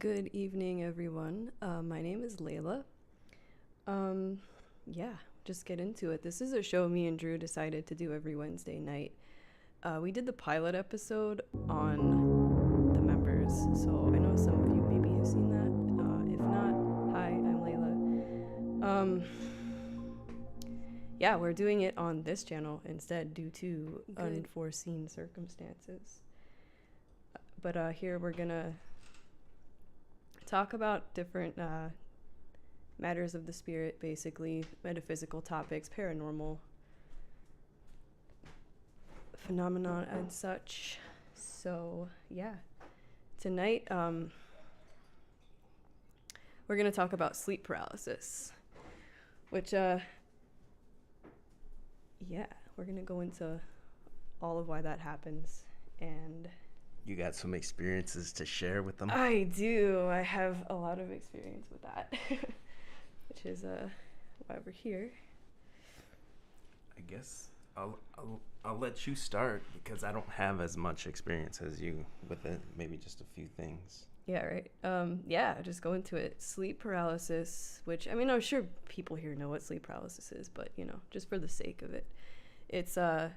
Good evening, everyone. My name is Laila. Yeah, just get into it. This is a show me and Drew decided to do every Wednesday night. We did the pilot episode on the members, so I know some of you maybe have seen that. If not, hi, I'm Laila. Yeah, we're doing it on this channel instead due to unforeseen circumstances. But here we're gonna talk about different matters of the spirit, basically metaphysical topics, paranormal phenomenon and such. So yeah, tonight we're gonna talk about sleep paralysis, which yeah, we're gonna go into all of why that happens. And you got some experiences to share with them? I do. I have a lot of experience with that, which is why we're here. I guess I'll let you start because I don't have as much experience as you with it. Maybe just a few things. Yeah, right. Yeah, just go into it. Sleep paralysis, which, I mean, I'm sure people here know what sleep paralysis is, but, you know, just for the sake of it, it's a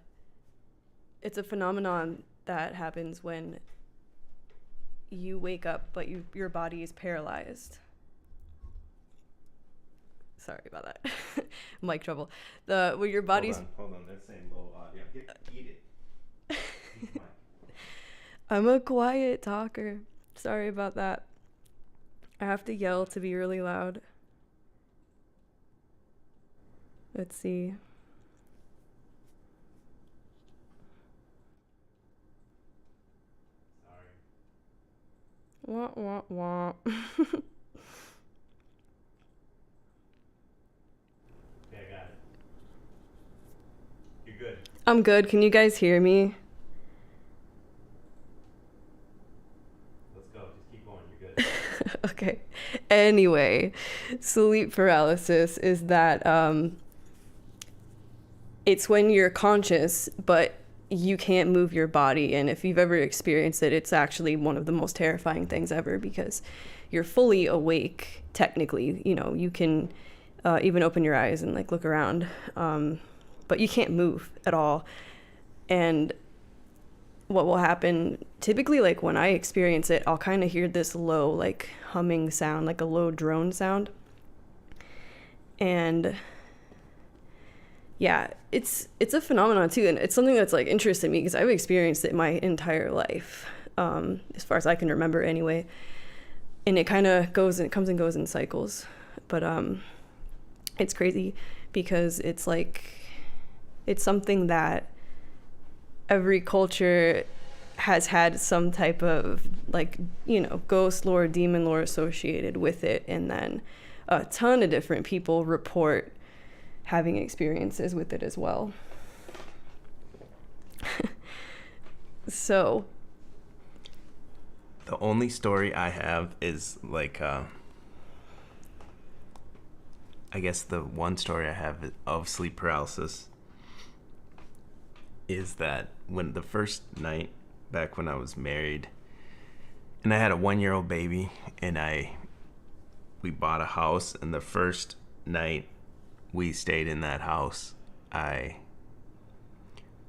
phenomenon that happens when you wake up but your body is paralyzed. Sorry about that. Mic trouble. When your body's... Hold on. They're saying low audio. Eat it. I'm a quiet talker. Sorry about that. I have to yell to be really loud. Let's see. Wah, wah, wah. Yeah, I got it. You're good. I'm good. Can you guys hear me? Let's go. Just keep going. You're good. Okay. Anyway, sleep paralysis is that it's when you're conscious, but you can't move your body. And if you've ever experienced it, it's actually one of the most terrifying things ever because you're fully awake, technically. You know, you can even open your eyes and like look around, but you can't move at all. And what will happen typically, like when I experience it, I'll kind of hear this low, like humming sound, like a low drone sound. And yeah, it's a phenomenon too, and it's something that's like interested me because I've experienced it my entire life, as far as I can remember anyway. And it kind of goes and it comes and goes in cycles, but it's crazy because it's like it's something that every culture has had some type of like, you know, ghost lore, demon lore associated with it, and then a ton of different people report having experiences with it as well. So the only story I have is like I guess the one story I have of sleep paralysis is that when the first night back when I was married and I had a 1-year-old baby and we bought a house, and the first night we stayed in that house,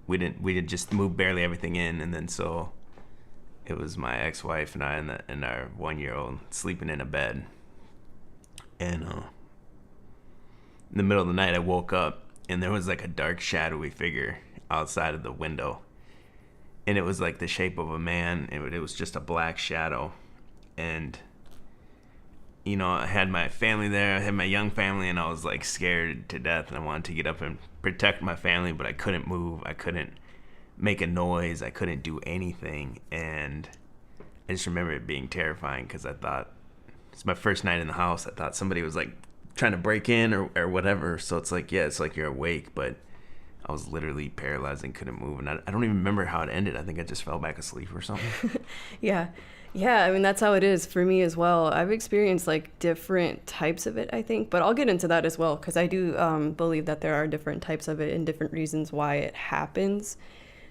we did just move barely everything in, and then so it was my ex-wife and I and our 1-year-old sleeping in a bed, and in the middle of the night I woke up and there was like a dark shadowy figure outside of the window, and it was like the shape of a man. It was just a black shadow, and you know, I had my family there, I had my young family, and I was like scared to death, and I wanted to get up and protect my family, but I couldn't move, I couldn't make a noise, I couldn't do anything. And I just remember it being terrifying because I thought, it's my first night in the house, I thought somebody was like trying to break in or whatever. So it's like, yeah, it's like you're awake, but I was literally paralyzed and couldn't move, and I don't even remember how it ended. I think I just fell back asleep or something. Yeah, I mean, that's how it is for me as well. I've experienced like different types of it, I think, but I'll get into that as well because I do believe that there are different types of it and different reasons why it happens.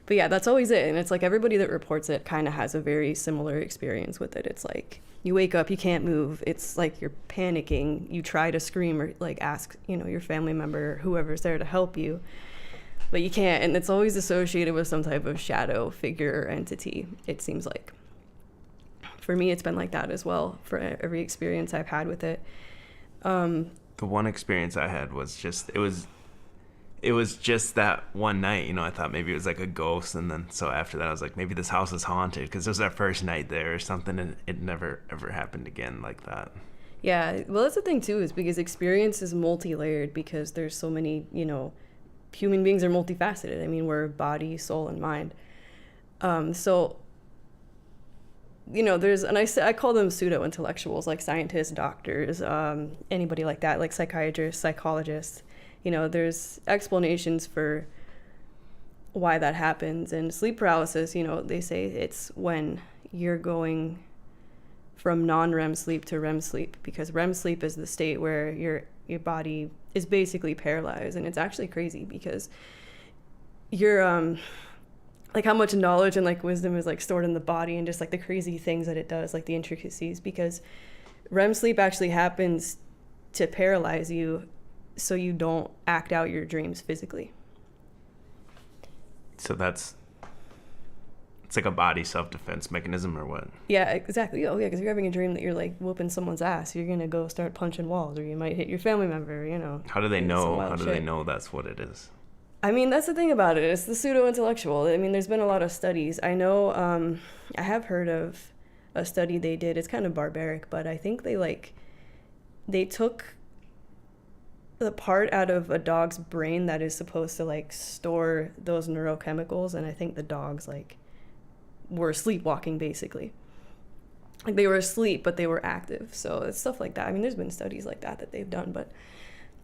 But yeah, that's always it. And it's like everybody that reports it kind of has a very similar experience with it. It's like you wake up, you can't move. It's like you're panicking. You try to scream or like ask, your family member or whoever's there to help you, but you can't. And it's always associated with some type of shadow figure or entity, it seems like. For me, it's been like that as well for every experience I've had with it. The one experience I had was just, it was just that one night, I thought maybe it was like a ghost. And then so after that, I was like, maybe this house is haunted because it was our first night there or something. And it never, ever happened again like that. Yeah. Well, that's the thing, too, is because experience is multi-layered because there's so many, human beings are multifaceted. I mean, we're body, soul, and mind. I call them pseudo-intellectuals, like scientists, doctors, anybody like that, like psychiatrists, psychologists. There's explanations for why that happens. And sleep paralysis, they say it's when you're going from non-REM sleep to REM sleep, because REM sleep is the state where your body is basically paralyzed. And it's actually crazy because you're like how much knowledge and like wisdom is like stored in the body and just like the crazy things that it does, like the intricacies, because REM sleep actually happens to paralyze you so you don't act out your dreams physically. So it's like a body self-defense mechanism or what? Yeah, exactly. Oh yeah, because you're having a dream that you're like whooping someone's ass, you're gonna go start punching walls, or you might hit your family member, How do they know? How do they know that's what it is? I mean, that's the thing about it. It's the pseudo-intellectual. I mean, there's been a lot of studies. I know, I have heard of a study they did. It's kind of barbaric, but I think they took the part out of a dog's brain that is supposed to like store those neurochemicals, and I think the dogs like were sleepwalking basically. Like they were asleep, but they were active. So it's stuff like that. I mean, there's been studies like that they've done, but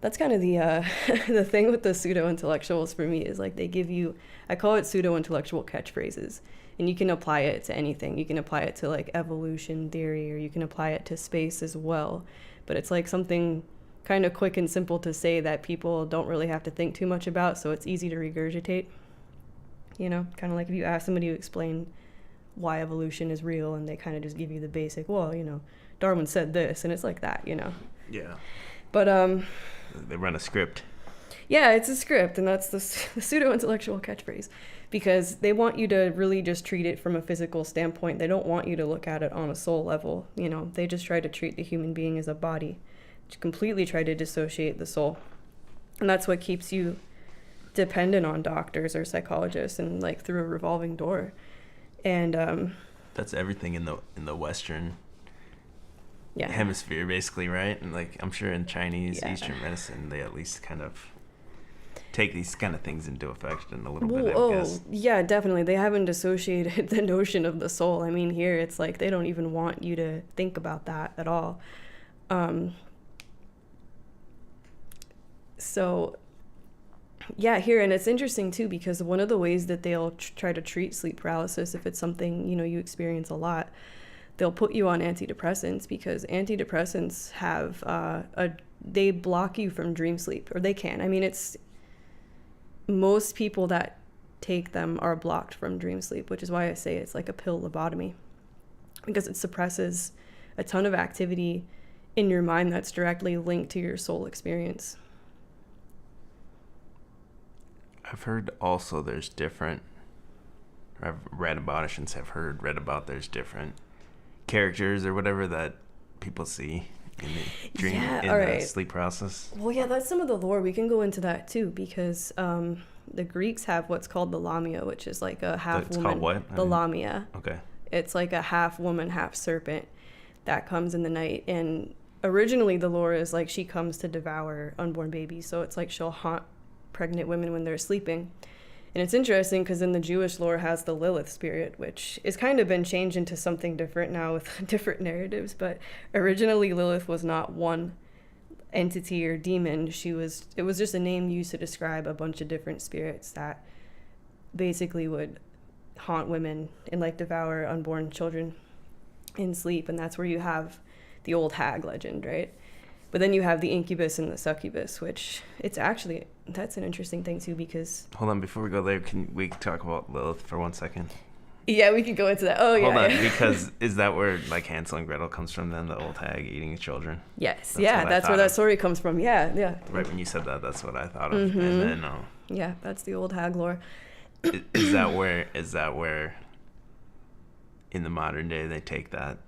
that's kind of the the thing with the pseudo-intellectuals for me is like they give you, I call it pseudo-intellectual catchphrases, and you can apply it to anything. You can apply it to like evolution theory, or you can apply it to space as well. But it's like something kind of quick and simple to say that people don't really have to think too much about, so it's easy to regurgitate. Kind of like if you ask somebody to explain why evolution is real and they kind of just give you the basic, well, Darwin said this, and it's like that, Yeah. But they run a script. Yeah, it's a script, and that's the pseudo-intellectual catchphrase, because they want you to really just treat it from a physical standpoint. They don't want you to look at it on a soul level. They just try to treat the human being as a body, completely try to dissociate the soul, and that's what keeps you dependent on doctors or psychologists and like through a revolving door. And that's everything in the Western yeah. hemisphere, basically, right? And like I'm sure in Chinese, Eastern medicine, they at least kind of take these kind of things into effect in a little bit, I guess. Yeah, definitely. They haven't dissociated the notion of the soul. I mean, here it's like they don't even want you to think about that at all. So yeah, here, and it's interesting too, because one of the ways that they'll try to treat sleep paralysis, if it's something you experience a lot, they'll put you on antidepressants, because antidepressants have they block you from dream sleep, or they can. I mean, it's most people that take them are blocked from dream sleep, which is why I say it's like a pill lobotomy, because it suppresses a ton of activity in your mind that's directly linked to your soul experience. I've heard also there's different, I've read about, I shouldn't say I've read about, there's different characters or whatever that people see in the dream, the sleep paralysis. Well, yeah, that's some of the lore. We can go into that too, because the Greeks have what's called the Lamia, which is like a half woman. It's called what? The Lamia. Okay. It's like a half woman, half serpent that comes in the night. And originally the lore is like she comes to devour unborn babies. So it's like she'll haunt pregnant women when they're sleeping. And it's interesting because in the Jewish lore has the Lilith spirit, which is kind of been changed into something different now with different narratives. But originally Lilith was not one entity or demon. It was just a name used to describe a bunch of different spirits that basically would haunt women and like devour unborn children in sleep. And that's where you have the old hag legend, right? But then you have the incubus and the succubus, which that's an interesting thing too, because... Hold on, before we go there, can we talk about Lilith for 1 second? Yeah, we could go into that. Oh, yeah. Hold on, because is that where like Hansel and Gretel comes from then, the old hag eating children? Yes, that's where that story comes from. Yeah. Right when you said that, that's what I thought of. Mm-hmm. And then yeah, that's the old hag lore. Is that where in the modern day they take that,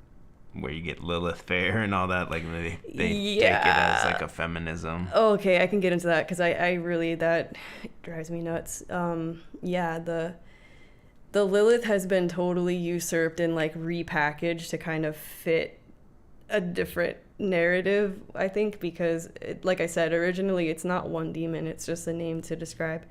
where you get Lilith fair and all that, like they take it as like a feminism? Oh, okay, I can get into that because I really, that drives me nuts. The Lilith has been totally usurped and like repackaged to kind of fit a different narrative, I think, because like I said, originally it's not one demon, it's just a name to describe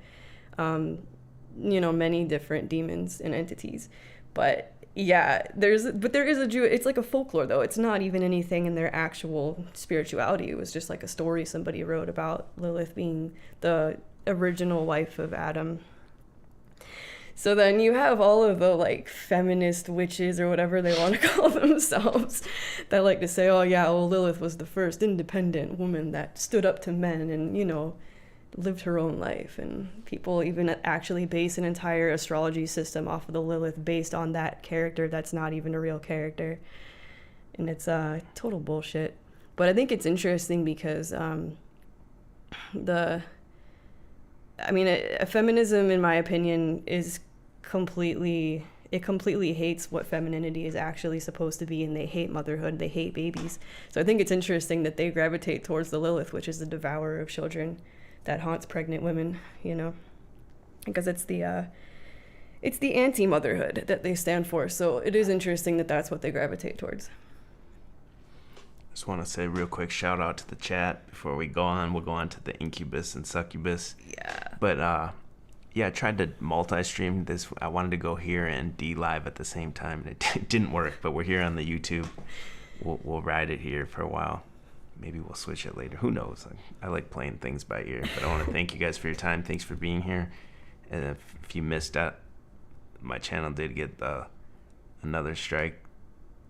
many different demons and entities. But yeah, there is it's like a folklore though. It's not even anything in their actual spirituality. It was just like a story somebody wrote about Lilith being the original wife of Adam. So then you have all of the like feminist witches or whatever they want to call themselves that like to say, oh yeah, well, Lilith was the first independent woman that stood up to men and, lived her own life. And people even actually base an entire astrology system off of the Lilith based on that character that's not even a real character. And it's total bullshit. But I think it's interesting because feminism, in my opinion, is completely hates what femininity is actually supposed to be, and they hate motherhood, they hate babies. So I think it's interesting that they gravitate towards the Lilith, which is the devourer of children that haunts pregnant women, because it's the anti-motherhood that they stand for. So it is interesting that that's what they gravitate towards. Just want to say real quick shout out to the chat before we go on. We'll go on to the incubus and succubus. Yeah. But I tried to multi-stream this. I wanted to go here and D-Live at the same time, and it didn't work. But we're here on the YouTube. We'll ride it here for a while. Maybe we'll switch it later. Who knows? I like playing things by ear. But I want to thank you guys for your time. Thanks for being here. And if you missed that, my channel did get another strike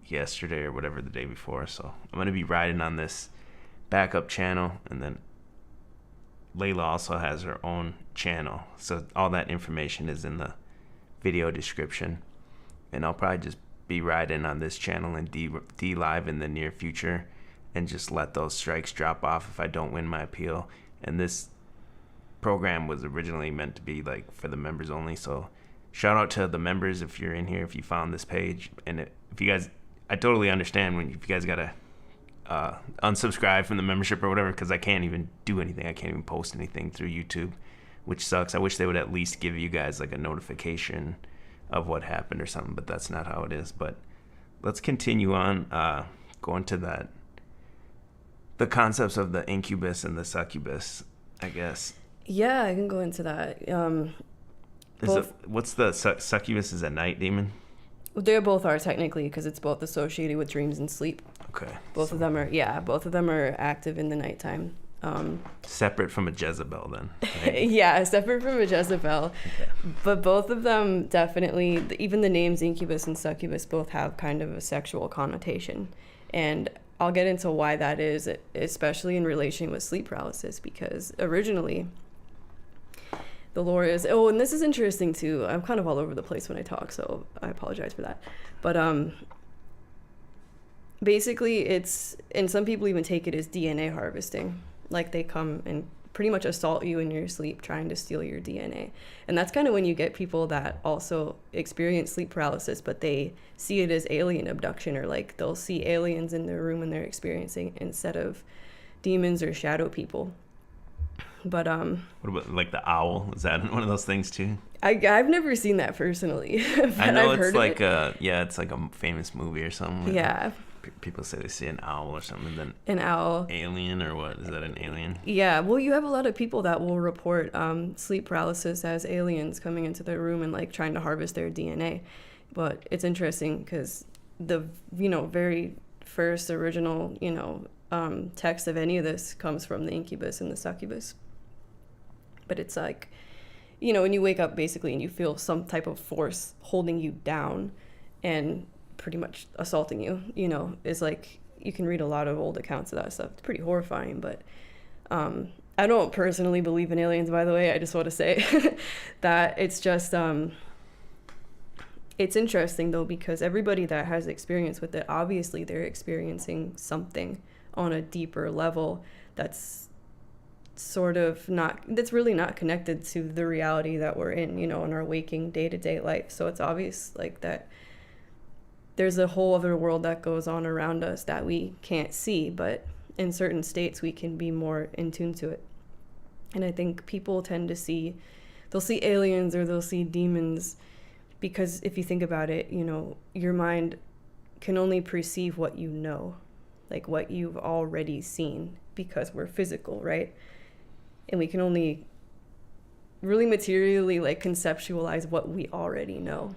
yesterday or whatever, the day before. So I'm going to be riding on this backup channel, and then Laila also has her own channel, so all that information is in the video description. And I'll probably just be riding on this channel and D-Live in the near future and just let those strikes drop off if I don't win my appeal. And this program was originally meant to be like for the members only, so shout out to the members if you're in here, if you found this page. And if you guys, I totally understand if you guys gotta unsubscribe from the membership or whatever, because I can't even do anything. I can't even post anything through YouTube, which sucks. I wish they would at least give you guys like a notification of what happened or something, but that's not how it is. But let's continue on, going to the concepts of the incubus and the succubus, I guess. Yeah, I can go into that. What's the succubus? Is a night demon? They both are technically, because it's both associated with dreams and sleep. Okay. Both of them are active in the nighttime. Separate from a Jezebel then, right? Yeah, separate from a Jezebel. Okay. But both of them definitely, even the names incubus and succubus both have kind of a sexual connotation. And I'll get into why that is, especially in relation with sleep paralysis, because originally the lore is, and this is interesting too, I'm kind of all over the place when I talk, so I apologize for that. But basically it's, and some people even take it as DNA harvesting. Like they come and pretty much assault you in your sleep trying to steal your DNA. And that's kind of when you get people that also experience sleep paralysis, but they see it as alien abduction, or like they'll see aliens in their room when they're experiencing instead of demons or shadow people. But what about like the owl? Is that one of those things too? I've never seen that personally. I know I've it's heard like it's like a famous movie or something. Yeah. People say they see an owl or something. Then an owl. Alien or what? Is that an alien? Yeah. Well, you have a lot of people that will report sleep paralysis as aliens coming into their room and like trying to harvest their DNA. But it's interesting because the very first original text of any of this comes from the incubus and the succubus. But it's like, when you wake up basically and you feel some type of force holding you down and pretty much assaulting you, is like you can read a lot of old accounts of that stuff. It's pretty horrifying, but I don't personally believe in aliens, by the way. I just want to say that it's just it's interesting though, because everybody that has experience with it, obviously they're experiencing something on a deeper level that's that's really not connected to the reality that we're in, in our waking day-to-day life. So it's obvious like that there's a whole other world that goes on around us that we can't see, but in certain states we can be more in tune to it. And I think people tend to they'll see aliens or they'll see demons because if you think about it, your mind can only perceive what you know, like what you've already seen, because we're physical, right? And we can only really materially like conceptualize what we already know.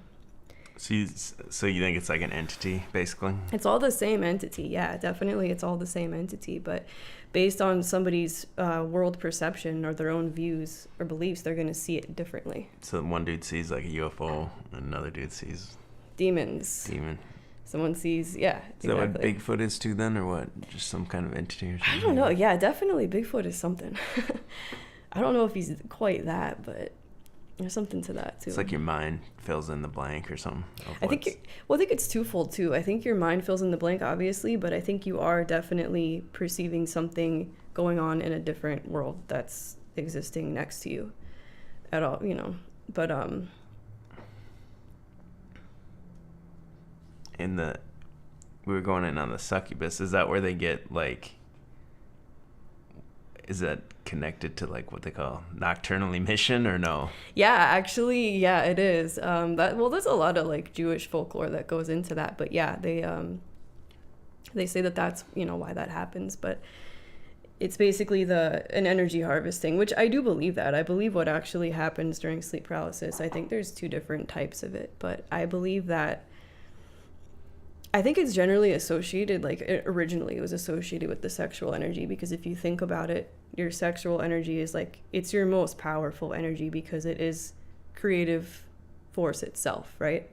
So you think it's like an entity, basically? It's all the same entity, yeah, definitely. It's all the same entity, but based on somebody's world perception or their own views or beliefs, they're going to see it differently. So one dude sees like a UFO, and another dude sees demons. Someone sees, yeah. Is that what Bigfoot is too then, or what? Just some kind of entity or something? I don't know. Yeah, definitely Bigfoot is something. I don't know if he's quite that, but there's something to that too. It's like your mind fills in the blank or something. I think it's twofold too. I think your mind fills in the blank, obviously, but I think you are definitely perceiving something going on in a different world that's existing next to you at all, But we were going in on the succubus. Is that where they get like? Is that connected to like what they call nocturnal emission or no? Yeah, actually, yeah, it is. There's a lot of like Jewish folklore that goes into that, but yeah, they say that that's why that happens, but it's basically an energy harvesting, which I do believe that. I believe what actually happens during sleep paralysis. I think there's two different types of it, but I believe that. I think it's generally associated, originally it was associated with the sexual energy, because if you think about it, your sexual energy is it's your most powerful energy because it is creative force itself, right?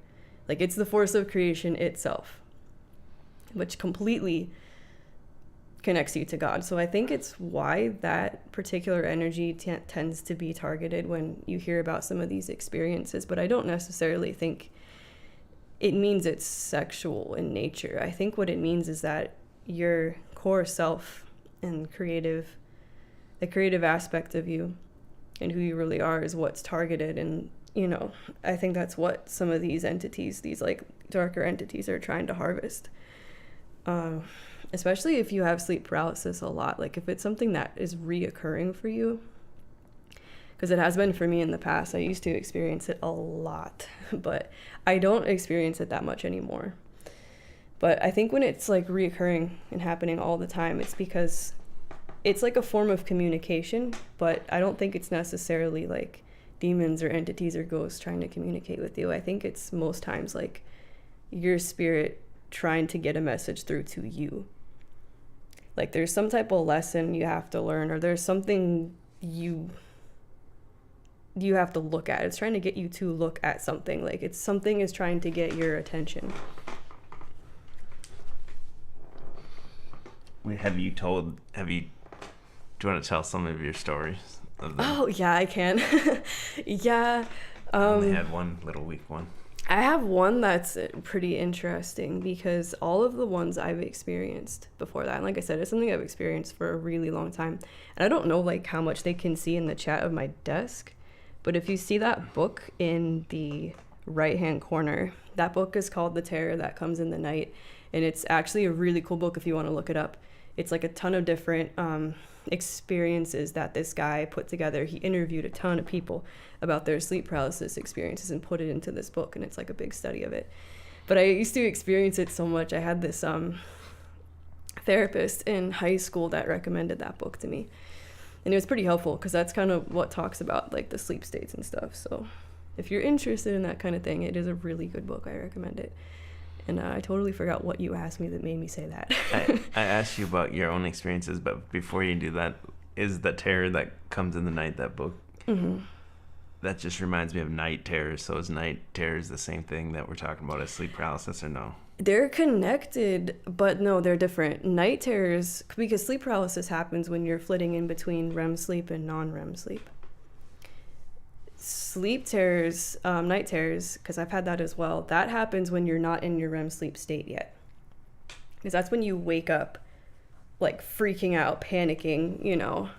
Like it's the force of creation itself, which completely connects you to God. So I think it's why that particular energy tends to be targeted when you hear about some of these experiences, but I don't necessarily think it means it's sexual in nature. I think what it means is that your core self and the creative aspect of you and who you really are is what's targeted. And, I think that's what some of these entities, these darker entities, are trying to harvest. Especially if you have sleep paralysis a lot. If it's something that is reoccurring for you, because it has been for me in the past. I used to experience it a lot, but I don't experience it that much anymore. But I think when it's reoccurring and happening all the time, it's because it's a form of communication, but I don't think it's necessarily demons or entities or ghosts trying to communicate with you. I think it's most times your spirit trying to get a message through to you. There's some type of lesson you have to learn, or there's something you have to look at. It's trying to get you to look at something. Something is trying to get your attention. Do you want to tell some of your stories of them? Oh yeah, I can. Yeah. I only had one little weak one. I have one that's pretty interesting because all of the ones I've experienced before that, and like I said, it's something I've experienced for a really long time. And I don't know how much they can see in the chat of my desk, but if you see that book in the right-hand corner, that book is called The Terror That Comes in the Night. And it's actually a really cool book if you want to look it up. It's a ton of different experiences that this guy put together. He interviewed a ton of people about their sleep paralysis experiences and put it into this book. And it's a big study of it. But I used to experience it so much. I had this therapist in high school that recommended that book to me. And it was pretty helpful because that's kind of what talks about the sleep states and stuff. So if you're interested in that kind of thing, it is a really good book. I recommend it. And I totally forgot what you asked me that made me say that. I asked you about your own experiences, but before you do that, is The Terror That Comes in the Night, that book? Mm-hmm. That just reminds me of night terrors. So is night terrors the same thing that we're talking about as sleep paralysis or no? They're connected, but no, they're different. Night terrors, because sleep paralysis happens when you're flitting in between REM sleep and non-REM sleep. Sleep terrors, night terrors, because I've had that as well, that happens when you're not in your REM sleep state yet. Because that's when you wake up, like freaking out, panicking, you know.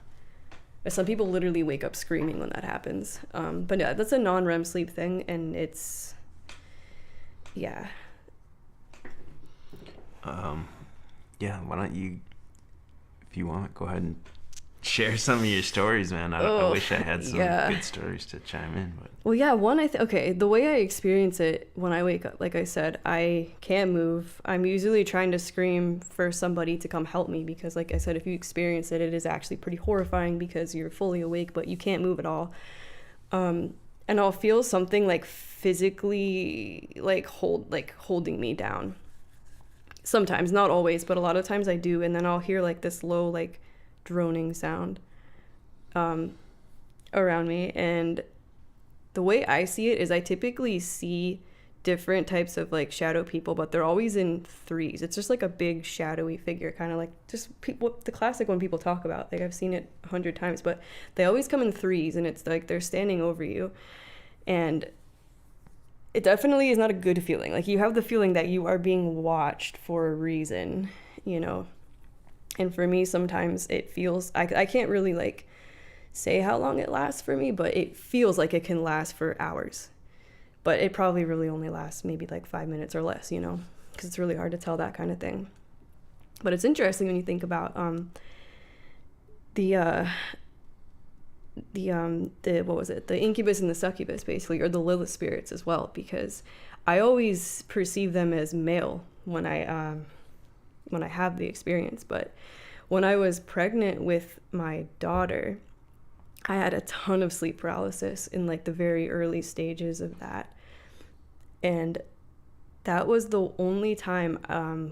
Some people literally wake up screaming when that happens. But yeah, that's a non-REM sleep thing, and it's, yeah. Yeah, why don't you, if you want, go ahead and share some of your stories, man. I wish I had some good stories to chime in. But. Well, yeah, okay, the way I experience it when I wake up, like I said, I can't move. I'm usually trying to scream for somebody to come help me because, like I said, if you experience it, it is actually pretty horrifying because you're fully awake, but you can't move at all. And I'll feel something like physically holding me down. Sometimes, not always, but a lot of times I do. And then I'll hear like this low, like droning sound around me. And the way I see it is I typically see different types of like shadow people, but they're always in threes. It's just like a big shadowy figure, kind of like just people, the classic one people talk about. Like I've seen it 100 times, but they always come in threes, and it's like they're standing over you. And it definitely is not a good feeling. Like you have the feeling that you are being watched for a reason, you know. And for me, sometimes it feels, I can't really like say how long it lasts for me, but it feels like it can last for hours. But it probably really only lasts maybe like 5 minutes or less, you know, because it's really hard to tell that kind of thing. But it's interesting when you think about the what was it, the incubus and the succubus, basically, or the Lilith spirits as well, because I always perceive them as male when I have the experience. But when I was pregnant with my daughter, I had a ton of sleep paralysis in like the very early stages of that, and that was the only time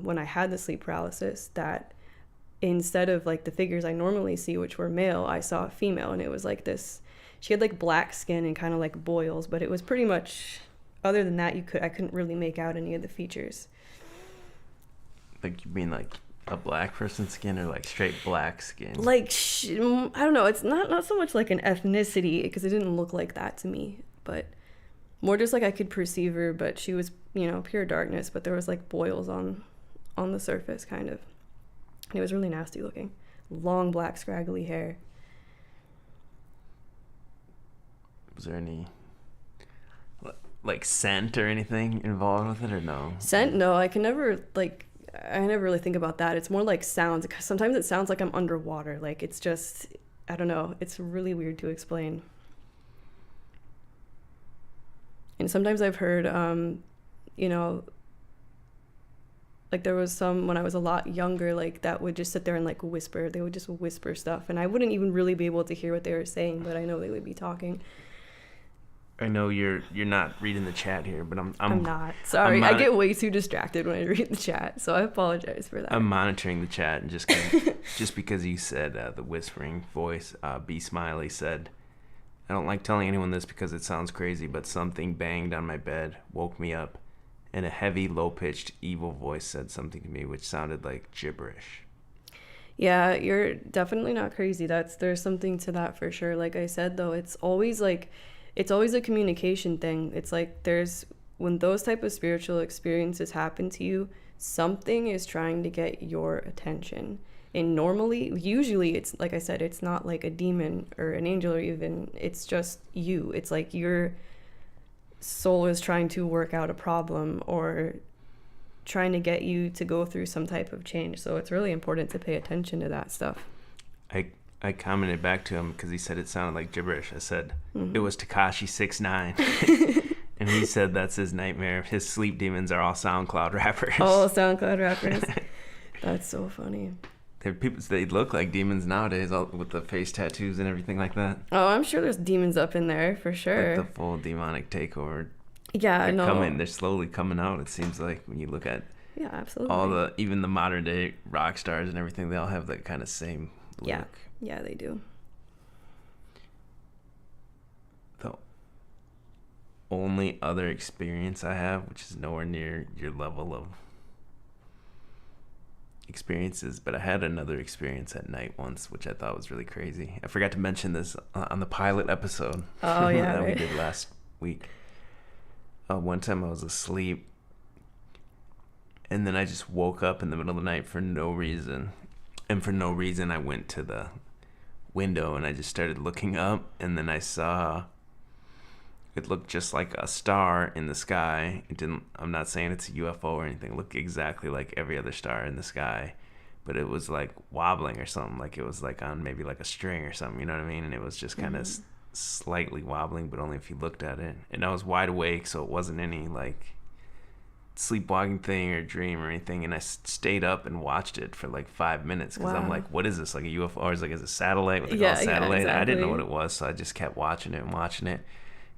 when I had the sleep paralysis that instead of like the figures I normally see, which were male, I saw a female. And it was like this, she had like black skin and kind of like boils, but it was pretty much, other than that, I couldn't really make out any of the features. Like you mean like a black person's skin or like straight black skin? Like I don't know, it's not so much like an ethnicity, because it didn't look like that to me, but more just like I could perceive her, but she was, you know, pure darkness, but there was like boils on the surface, kind of. And it was really nasty looking. Long, black, scraggly hair. Was there any, like, scent or anything involved with it, or no? Scent? No, I never really think about that. It's more like sounds. Sometimes it sounds like I'm underwater. Like, it's just, I don't know. It's really weird to explain. And sometimes I've heard, you know, like there was some when I was a lot younger, like that would just sit there and like whisper. They would just whisper stuff, and I wouldn't even really be able to hear what they were saying, but I know they would be talking. I know you're not reading the chat here, but I'm not. Sorry, I get way too distracted when I read the chat, so I apologize for that. I'm monitoring the chat, and just because you said the whispering voice, B Smiley said, "I don't like telling anyone this because it sounds crazy, but something banged on my bed, woke me up, and a heavy, low-pitched, evil voice said something to me, which sounded like gibberish." Yeah, you're definitely not crazy. There's something to that for sure. Like I said, though, it's always a communication thing. It's like when those type of spiritual experiences happen to you, something is trying to get your attention. And usually it's, like I said, it's not like a demon or an angel, or even, it's just you. It's like your soul is trying to work out a problem or trying to get you to go through some type of change. So it's really important to pay attention to that stuff. I commented back to him because he said it sounded like gibberish. I said, It was Tekashi 6ix9ine. And he said that's his nightmare. His sleep demons are all SoundCloud rappers. Oh, SoundCloud rappers. That's so funny. They look like demons nowadays, all with the face tattoos and everything like that. Oh, I'm sure there's demons up in there for sure. Like the full demonic takeover. Yeah, They're slowly coming out. It seems like when you look at absolutely even the modern day rock stars and everything, they all have that kind of same look. Yeah, they do. The only other experience I have, which is nowhere near your level of experiences, but I had another experience at night once, which I thought was really crazy. I forgot to mention this on the pilot episode Oh yeah, that right. we did last week. One time I was asleep, and then I just woke up in the middle of the night for no reason. And for no reason, I went to the window and I just started looking up, and then I saw it looked just like a star in the sky. It didn't. I'm not saying it's a UFO or anything. It looked exactly like every other star in the sky, but it was like wobbling or something. Like it was like on maybe like a string or something. You know what I mean? And it was just kind of slightly wobbling, but only if you looked at it. And I was wide awake, so it wasn't any like sleepwalking thing or dream or anything. And I stayed up and watched it for like 5 minutes because I'm like, what is this? Like a UFO? Or is it like a satellite? What they call a satellite? Exactly. I didn't know what it was, so I just kept watching it and watching it.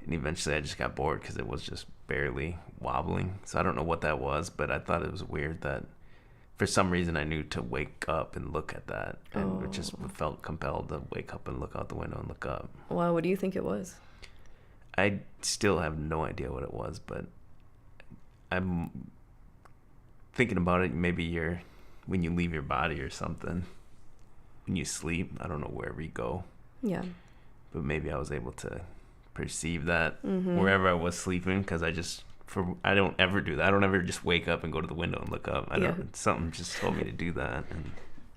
And eventually I just got bored because it was just barely wobbling. So I don't know what that was, but I thought it was weird that for some reason I knew to wake up and look at that. And it just felt compelled to wake up and look out the window and look up. Wow, what do you think it was? I still have no idea what it was, but I'm thinking about it. Maybe when you leave your body or something, when you sleep, I don't know, wherever you go. Yeah. But maybe I was able to perceive that wherever I was sleeping, because I don't ever do that. I don't ever just wake up and go to the window and look up. Something just told me to do that. And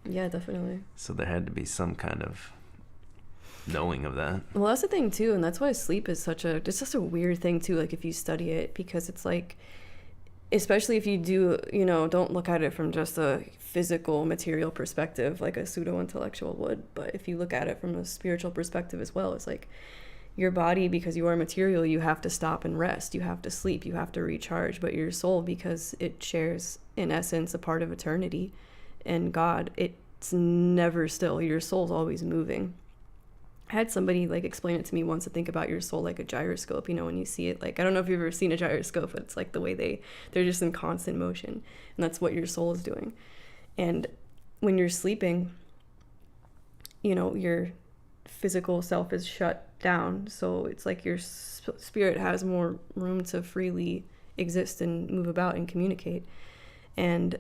yeah, definitely. So there had to be some kind of knowing of that. Well, that's the thing too, and that's why sleep is it's just a weird thing too, like if you study it, because it's like, especially if you do, don't look at it from just a physical material perspective like a pseudo-intellectual would, but if you look at it from a spiritual perspective as well, it's like your body, because you are material, you have to stop and rest, you have to sleep, you have to recharge. But your soul, because it shares in essence a part of eternity and God, it's never still. Your soul's always moving. I had somebody like explain it to me once, to think about your soul like a gyroscope. When you see it, like, I don't know if you've ever seen a gyroscope, but it's like the way they're just in constant motion, and that's what your soul is doing. And when you're sleeping, your physical self is shut down, so it's like your spirit has more room to freely exist and move about and communicate. And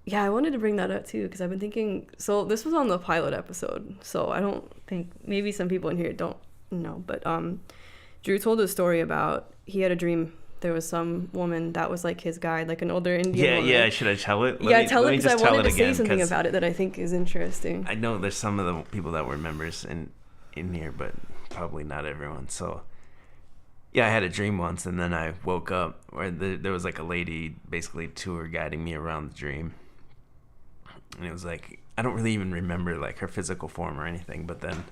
yeah, I wanted to bring that up too, because I've been thinking, so this was on the pilot episode, so I don't think, maybe some people in here don't know, but Drew told a story about, he had a dream, there was some woman that was like his guide, like an older Indian woman. Yeah, should I tell it? Tell it, because I wanted to say something about it that I think is interesting. I know there's some of the people that were members in here, but probably not everyone. So yeah, I had a dream once, and then I woke up where there was like a lady basically tour guiding me around the dream. And it was like, I don't really even remember like her physical form or anything, but then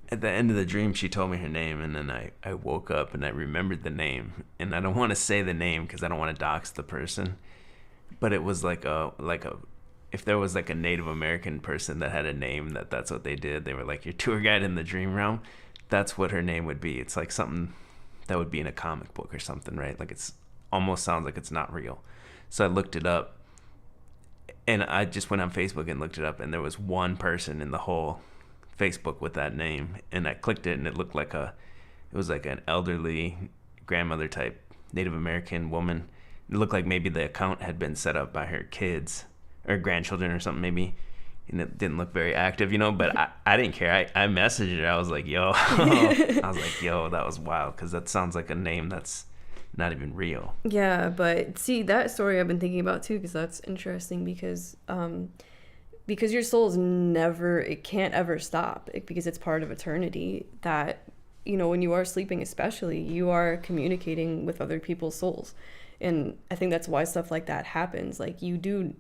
at the end of the dream she told me her name, and then I woke up and I remembered the name, and I don't want to say the name because I don't want to dox the person, but it was like a if there was like a Native American person that had a name that's what they did, they were like your tour guide in the dream realm, that's what her name would be. It's like something that would be in a comic book or something, right? Like it's almost sounds like it's not real. So I looked it up, and I just went on Facebook and looked it up, and there was one person in the whole Facebook with that name, and I clicked it, and it looked like it was like an elderly grandmother type Native American woman. It looked like maybe the account had been set up by her kids or grandchildren or something maybe, and it didn't look very active, but I didn't care. I messaged her. I was like, yo, that was wild, because that sounds like a name that's not even real. Yeah, but see, that story I've been thinking about too, because that's interesting, because your soul's it can't ever stop, because it's part of eternity, that when you are sleeping especially, you are communicating with other people's souls. And I think that's why stuff like that happens. Like you do,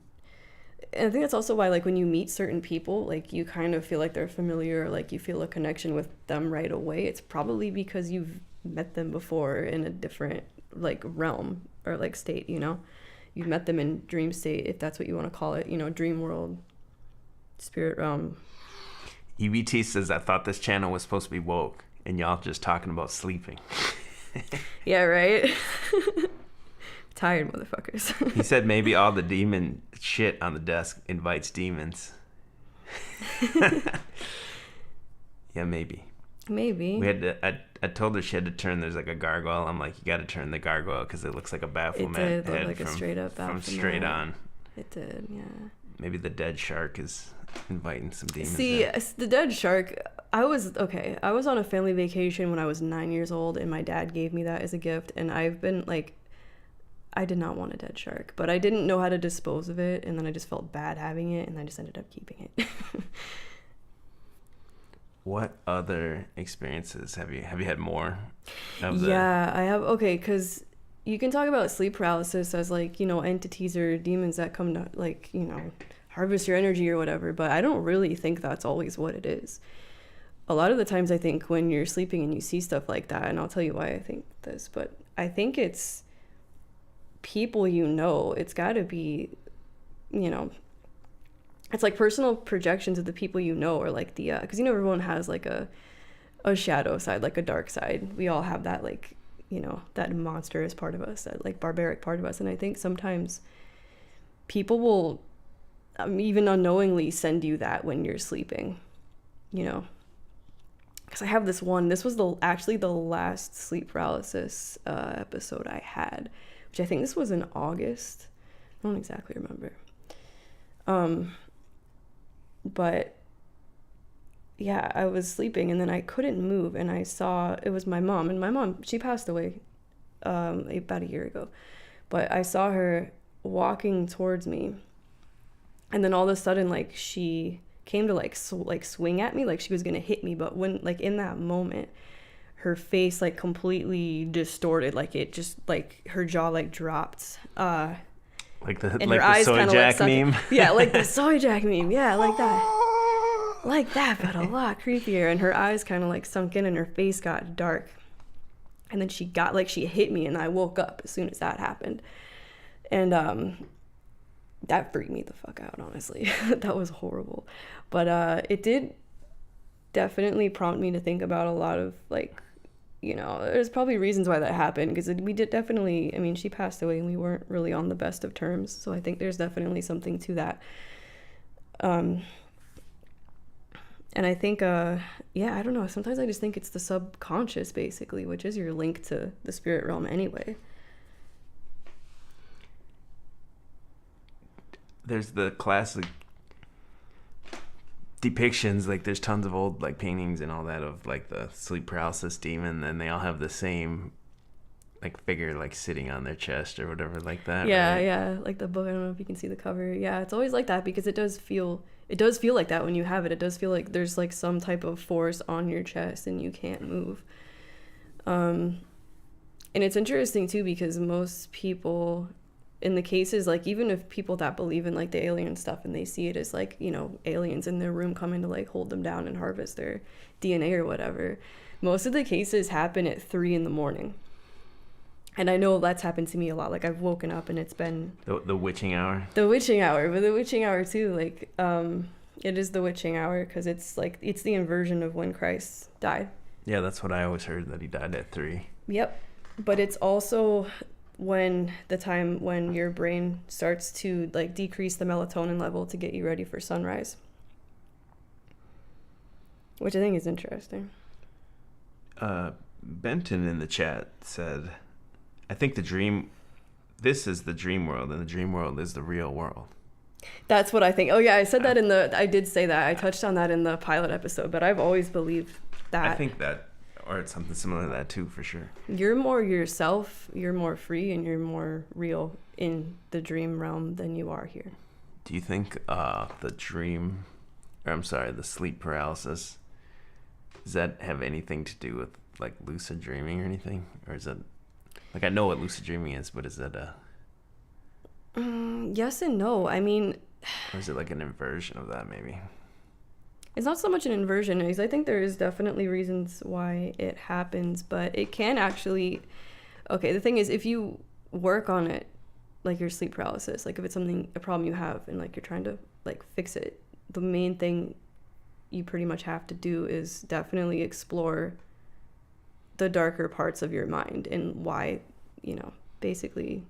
and I think that's also why, like, when you meet certain people, like, you kind of feel like they're familiar, like you feel a connection with them right away. It's probably because you've met them before in a different like realm or like state, you've met them in dream state, if that's what you want to call it, dream world, spirit realm. EBT says, I thought this channel was supposed to be woke, and y'all just talking about sleeping. Yeah, right. Tired motherfuckers. He said maybe all the demon shit on the desk invites demons. Yeah, maybe. We had to, I told her she had to turn, there's like a gargoyle. I'm like, you got to turn the gargoyle because it looks like a Baphomet. It did look like a straight up Baphomet. From straight on. It did, yeah. maybe the dead shark is inviting some demons. See, in. the dead shark, I was on a family vacation when I was 9 years old, and my dad gave me that as a gift, and I've been like, I did not want a dead shark, but I didn't know how to dispose of it, and then I just felt bad having it, and I just ended up keeping it. What other experiences have you had more of? Yeah, I have. Okay, because you can talk about sleep paralysis as like, entities or demons that come to like, harvest your energy or whatever, but I don't really think that's always what it is. A lot of the times I think when you're sleeping and you see stuff like that, and I'll tell you why I think this, but I think it's people it's got to be, it's like personal projections of the people or like the, because everyone has like a shadow side, like a dark side. We all have that, like, that monstrous part of us, that like barbaric part of us. And I think sometimes people will even unknowingly send you that when you're sleeping, because I have this was actually the last sleep paralysis episode I had, which I think this was in August. I don't exactly remember. But yeah, I was sleeping and then I couldn't move, and I saw it was my mom, and my mom, she passed away about a year ago, but I saw her walking towards me, and then all of a sudden, like, she came to like swing at me, like she was gonna hit me, but when, like, in that moment, her face like completely distorted, like it just, like, her jaw like dropped, like the soy jack meme. Yeah, like the soy jack meme. Yeah, like that, but a lot creepier. And her eyes kind of like sunk in, and her face got dark. And then she hit me, and I woke up as soon as that happened. And that freaked me the fuck out, honestly. That was horrible. But it did definitely prompt me to think about a lot of, like, there's probably reasons why that happened, because we did definitely, I mean, she passed away and we weren't really on the best of terms. So I think there's definitely something to that. And I think, I don't know, sometimes I just think it's the subconscious, basically, which is your link to the spirit realm anyway. There's the classic depictions, like there's tons of old like paintings and all that of like the sleep paralysis demon, and they all have the same like figure like sitting on their chest or whatever, like that. Yeah, right? Yeah, like the book. I don't know if you can see the cover. Yeah, it's always like that, because it does feel like that when you have it. It does feel like there's like some type of force on your chest and you can't move. And it's interesting too, because most people, in the cases, like, even if people that believe in like the alien stuff and they see it as like, aliens in their room coming to like hold them down and harvest their DNA or whatever, most of the cases happen at 3 a.m. And I know that's happened to me a lot. Like, I've woken up and it's been the witching hour. But the witching hour too, like, it is the witching hour, because it's like, it's the inversion of when Christ died. Yeah, that's what I always heard, that he died at 3. Yep. But it's also when your brain starts to like decrease the melatonin level to get you ready for sunrise, which I think is interesting. Benton in the chat said, I think this is the dream world, and the dream world is the real world. That's what I think. Oh yeah, I said that I did say that. I touched on that in the pilot episode, but I've always believed that. I think that, or it's something similar to that too, for sure. You're more yourself, you're more free, and you're more real in the dream realm than you are here. Do you think the sleep paralysis, does that have anything to do with like lucid dreaming or anything? Or is it, like, I know what lucid dreaming is, but is it yes and no. I mean, or is it like an inversion of that, maybe? It's not so much an inversion, because I think there is definitely reasons why it happens, but it can actually, okay, the thing is, if you work on it, like your sleep paralysis, like if it's a problem you have and like you're trying to like fix it, the main thing you pretty much have to do is definitely explore the darker parts of your mind and why, basically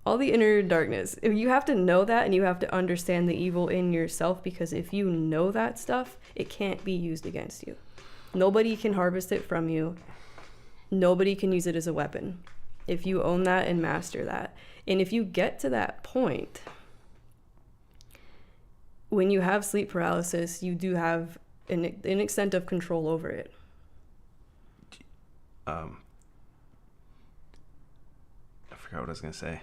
all the inner darkness. You have to know that, and you have to understand the evil in yourself, because if you know that stuff, it can't be used against you. Nobody can harvest it from you. Nobody can use it as a weapon. If you own that and master that. And if you get to that point, when you have sleep paralysis, you do have an extent of control over it. I forgot what I was gonna say.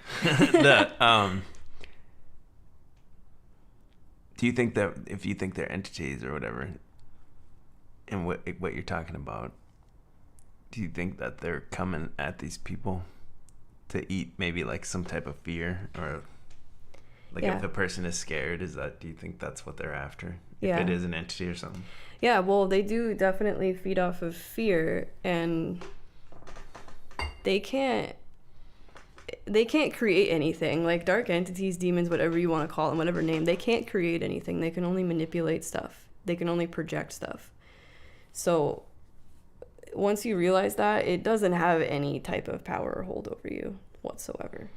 Do you think that if you think they're entities or whatever, and what you're talking about, do you think that they're coming at these people to eat maybe like some type of fear, or like if a person is scared, do you think that's what they're after? If it is an entity or something? Yeah, well, they do definitely feed off of fear, and they can't create anything. Like dark entities, demons, whatever you want to call them, whatever name, they can't create anything. They can only manipulate stuff. They can only project stuff. So once you realize that, it doesn't have any type of power or hold over you whatsoever.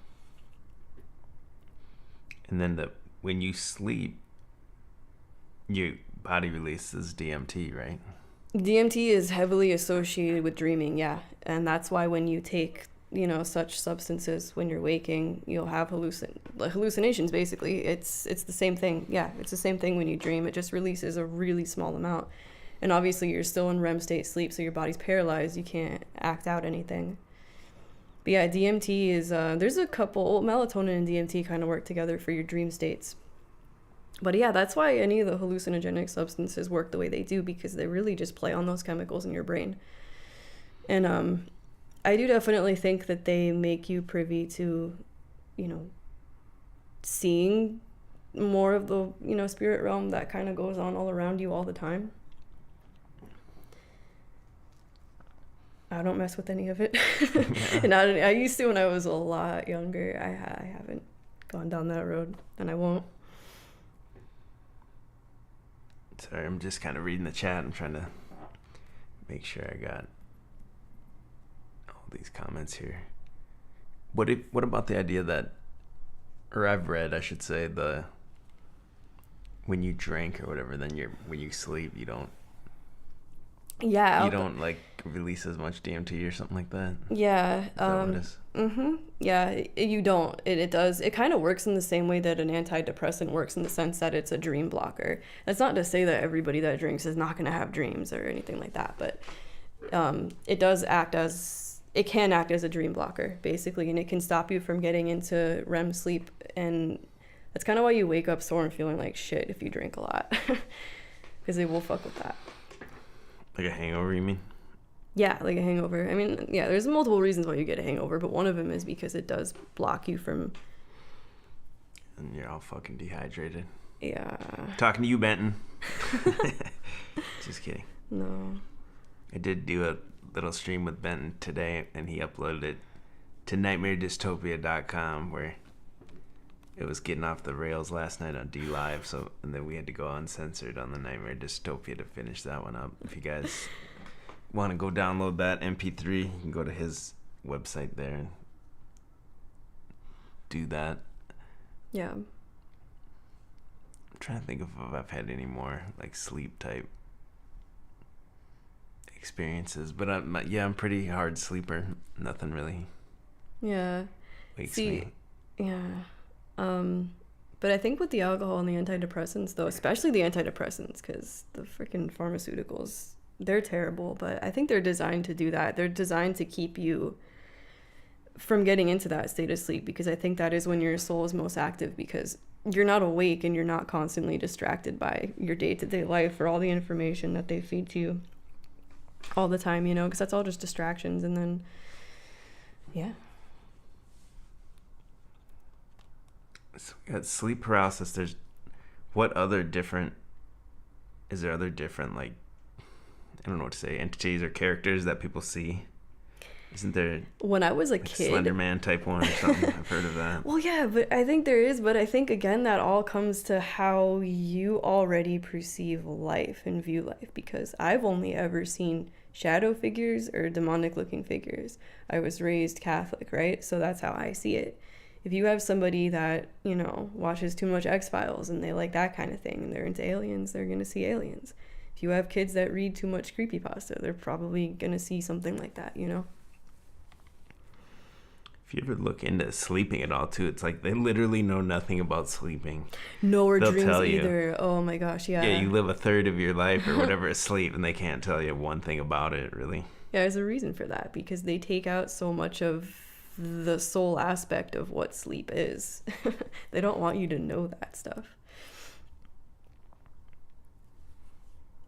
And then when you sleep, your body releases DMT, right? DMT is heavily associated with dreaming, yeah. And that's why when you take, such substances when you're waking, you'll have hallucinations, basically. It's the same thing. Yeah, it's the same thing when you dream. It just releases a really small amount. And obviously you're still in REM state sleep, so your body's paralyzed. You can't act out anything. But yeah, DMT is, there's a couple, melatonin and DMT kind of work together for your dream states. But yeah, that's why any of the hallucinogenic substances work the way they do, because they really just play on those chemicals in your brain. And I do definitely think that they make you privy to, seeing more of the, spirit realm that kind of goes on all around you all the time. I don't mess with any of it. Yeah. And I used to when I was a lot younger. I haven't gone down that road, and I won't. Sorry, I'm just kind of reading the chat. I'm trying to make sure I got all these comments here. What about the idea that, or I've read, I should say, when you drink or whatever, then when you sleep, you don't. Yeah. You don't like release as much DMT or something like that? Yeah. Is that what it is? Mm-hmm. Yeah, you don't. It does. It kind of works in the same way that an antidepressant works, in the sense that it's a dream blocker. That's not to say that everybody that drinks is not going to have dreams or anything like that, but it can act as a dream blocker, basically, and it can stop you from getting into REM sleep. And that's kind of why you wake up sore and feeling like shit if you drink a lot, because they will fuck with that. Like a hangover, you mean? Yeah, like a hangover. I mean, yeah, there's multiple reasons why you get a hangover, but one of them is because it does block you from... And you're all fucking dehydrated. Yeah. Talking to you, Benton. Just kidding. No. I did do a little stream with Benton today, and he uploaded it to nightmaredystopia.com, where it was getting off the rails last night on DLive, and then we had to go uncensored on the Nightmare Dystopia to finish that one up. If you guys want to go download that MP3, you can go to his website there and do that. Yeah. I'm trying to think if I've had any more like sleep type experiences, but I'm pretty hard sleeper. Nothing really. Yeah. Wakes me. Yeah. But I think with the alcohol and the antidepressants, though, especially the antidepressants, because the freaking pharmaceuticals, they're terrible, but I think they're designed to do that. They're designed to keep you from getting into that state of sleep, because I think that is when your soul is most active, because you're not awake and you're not constantly distracted by your day-to-day life or all the information that they feed to you all the time, because that's all just distractions. And then, yeah. So we got sleep paralysis. Is there other different, like, I don't know what to say, entities or characters that people see? Isn't there, when I was a like kid, Slender Man type one or something? I've heard of that. Well, yeah, but I think there is. But I think, again, that all comes to how you already perceive life and view life, because I've only ever seen shadow figures or demonic looking figures. I was raised Catholic, right? So that's how I see it. If you have somebody that, watches too much X-Files and they like that kind of thing and they're into aliens, they're going to see aliens. If you have kids that read too much creepypasta, they're probably going to see something like that, If you ever look into sleeping at all, too, it's like they literally know nothing about sleeping. Nor They'll dreams tell you. either. Oh my gosh, yeah. Yeah, you live a third of your life or whatever asleep, and they can't tell you one thing about it, really. Yeah, there's a reason for that, because they take out so much of the soul aspect of what sleep is. They don't want you to know that stuff.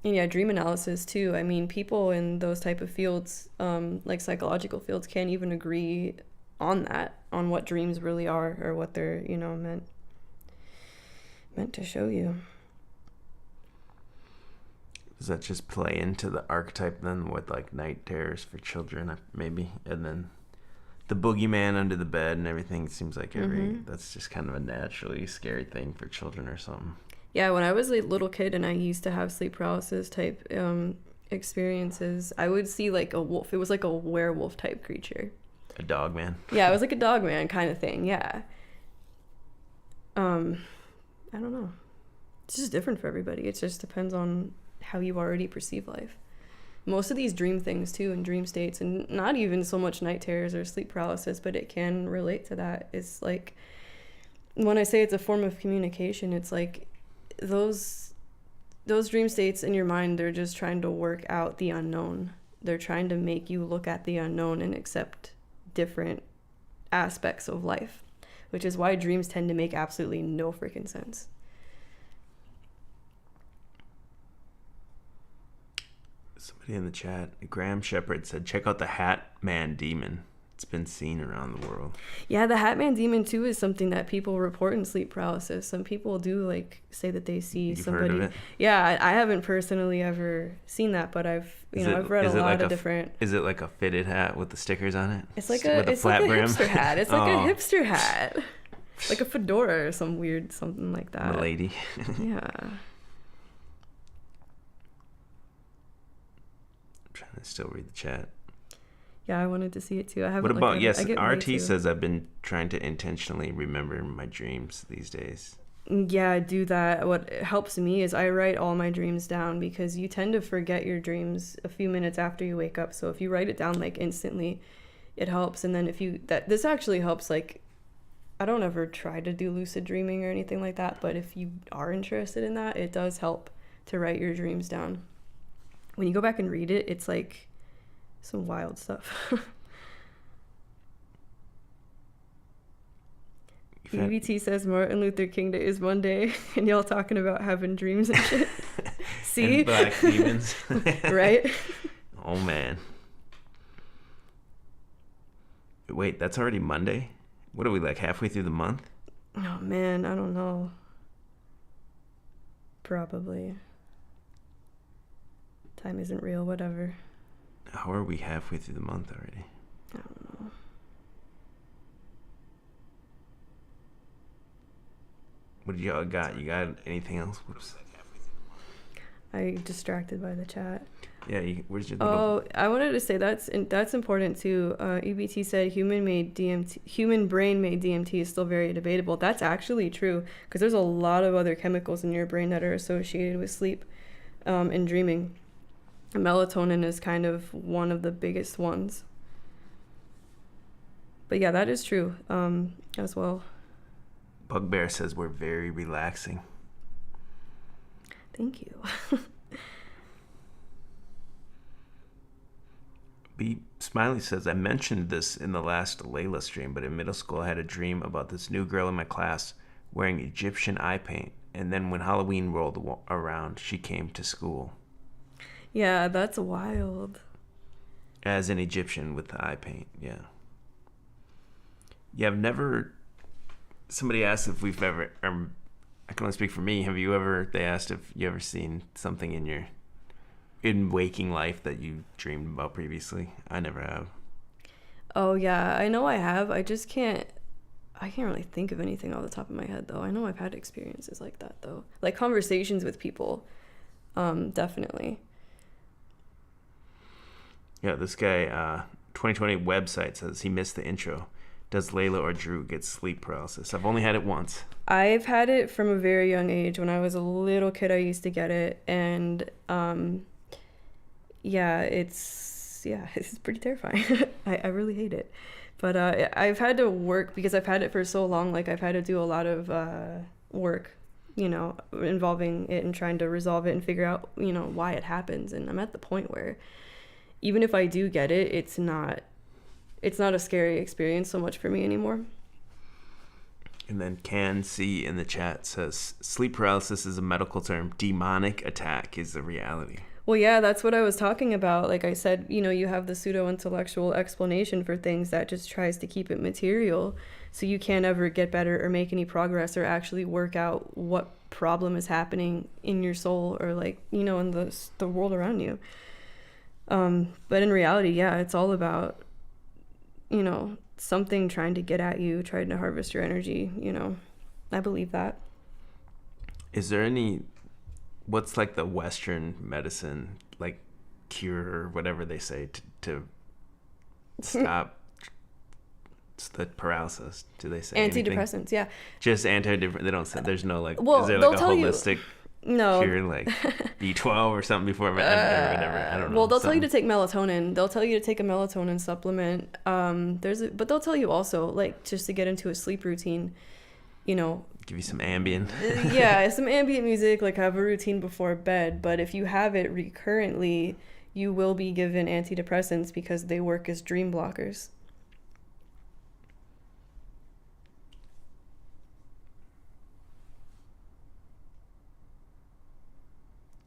And yeah, dream analysis too. I mean, people in those type of fields, like psychological fields, can't even agree on that, on what dreams really are, or what they're, you know, meant to show you. Does that just play into the archetype then, with like night terrors for children, maybe? And then the boogeyman under the bed and everything, seems like that's just kind of a naturally scary thing for children or something. Yeah, when I was a little kid and I used to have sleep paralysis type experiences, I would see like a wolf. It was like a werewolf type creature. A dog man. Yeah, it was like a dog man kind of thing. Yeah. I don't know. It's just different for everybody. It just depends on how you already perceive life. Most of these dream things too, and dream states, and not even so much night terrors or sleep paralysis, but it can relate to that. It's like, when I say it's a form of communication, it's like those dream states in your mind, they're just trying to work out the unknown. They're trying to make you look at the unknown and accept different aspects of life, which is why dreams tend to make absolutely no freaking sense. Somebody in the chat, Graham Shepard, said, check out the Hat Man Demon. It's been seen around the world. Yeah, the Hat Man Demon too is something that people report in sleep paralysis. Some people do like say that they see somebody. Heard of it? Yeah, I haven't personally ever seen that, but I've read a lot of different. Is it like a fitted hat with the stickers on it? It's like a hipster hat. It's like a hipster hat, like a fedora or something like that. Milady. Yeah. I'm trying to still read the chat. Yeah, I wanted to see it too. I haven't. What about, yes, RT says, I've been trying to intentionally remember my dreams these days. Yeah, I do that. What helps me is I write all my dreams down, because you tend to forget your dreams a few minutes after you wake up. So if you write it down like instantly, it helps. And then this actually helps. Like, I don't ever try to do lucid dreaming or anything like that, but if you are interested in that, it does help to write your dreams down. When you go back and read it, it's like some wild stuff. EBT says Martin Luther King Day is Monday, and y'all talking about having dreams and shit. See? And black demons. Right? Oh, man. Wait, that's already Monday? What are we, like halfway through the month? Oh, man, I don't know. Probably. Time isn't real, whatever. How are we halfway through the month already? I don't know. What do y'all got? You got anything else? Whoops. I distracted by the chat. Yeah, where's your little... Oh, I wanted to say that's important too. EBT said human brain made DMT is still very debatable. That's actually true, because there's a lot of other chemicals in your brain that are associated with sleep and dreaming. Melatonin is kind of one of the biggest ones. But yeah, that is true as well. Bugbear says we're very relaxing. Thank you. B Smiley says, I mentioned this in the last Layla stream, but in middle school I had a dream about this new girl in my class wearing Egyptian eye paint, and then when Halloween rolled around, she came to school. Yeah, that's wild. As an Egyptian with the eye paint, yeah. Yeah, I've never... Somebody asked if we've ever... I can only speak for me. They asked if you ever seen something in waking life that you dreamed about previously. I never have. Oh, yeah, I know I have. I can't really think of anything off the top of my head, though. I know I've had experiences like that, though. Like conversations with people, definitely. Yeah, this guy, 2020 website says he missed the intro. Does Laila or Drew get sleep paralysis? I've only had it once. I've had it from a very young age. When I was a little kid, I used to get it. And, it's pretty terrifying. I really hate it. But I've had to work because I've had it for so long. Like I've had to do a lot of work, you know, involving it and trying to resolve it and figure out, you know, why it happens. And I'm at the point where even if I do get it, it's not a scary experience so much for me anymore. And then Can C in the chat says, sleep paralysis is a medical term. Demonic attack is the reality. Well, yeah, that's what I was talking about. Like I said, you know, you have the pseudo-intellectual explanation for things that just tries to keep it material. So you can't ever get better or make any progress or actually work out what problem is happening in your soul or like, you know, in the world around you. But in reality, yeah, it's all about, you know, something trying to get at you, trying to harvest your energy, you know. I believe that. Is there any, what's like the Western medicine, like cure or whatever they say to stop the paralysis? Do they say antidepressants? Anything? Yeah. Just antidepressants. They don't say, there's no like, well, is there like a holistic no cure, like B12 or something before or whatever? I don't know. Well, they'll tell you to take melatonin. They'll tell you to take a melatonin supplement. But they'll tell you also, like, just to get into a sleep routine, you know. Give you some ambient. Yeah, some ambient music, like have a routine before bed. But if you have it recurrently, you will be given antidepressants because they work as dream blockers.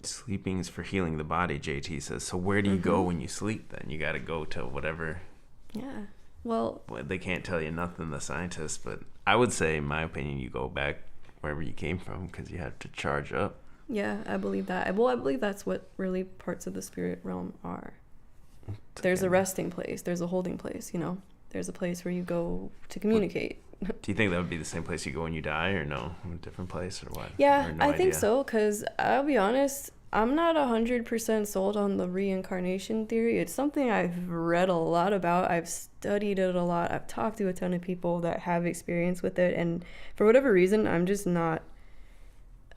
Sleeping is for healing the body, JT says. So where do you go when you sleep then? You got to go to whatever. Yeah. Well, they can't tell you nothing, the scientists, but I would say, in my opinion, you go back wherever you came from because you have to charge up. Yeah, I believe that. Well, I believe that's what really parts of the spirit realm are. There's a resting place. There's a holding place, you know. There's a place where you go to communicate. Do you think that would be the same place you go when you die, or no? A different place, or what? Yeah, or no I think idea? so, because I'll be honest, I'm not 100% sold on the reincarnation theory. It's something I've read a lot about. I've studied it a lot. I've talked to a ton of people that have experience with it. And for whatever reason, I'm just not